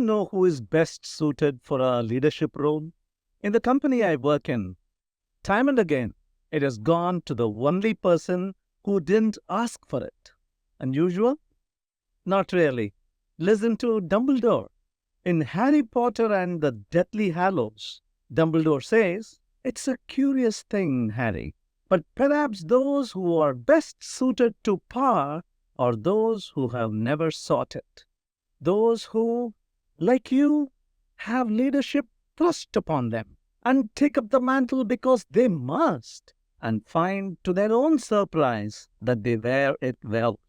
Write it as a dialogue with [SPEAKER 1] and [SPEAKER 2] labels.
[SPEAKER 1] know who is best suited for a leadership role? In the company I work in, time and again, it has gone to the only person who didn't ask for it. Unusual? Not really. Listen to Dumbledore. In Harry Potter and the Deathly Hallows, Dumbledore says, "It's a curious thing, Harry, but perhaps those who are best suited to power are those who have never sought it. Those who, like you, have leadership thrust upon them and take up the mantle because they must, and find to their own surprise that they wear it well."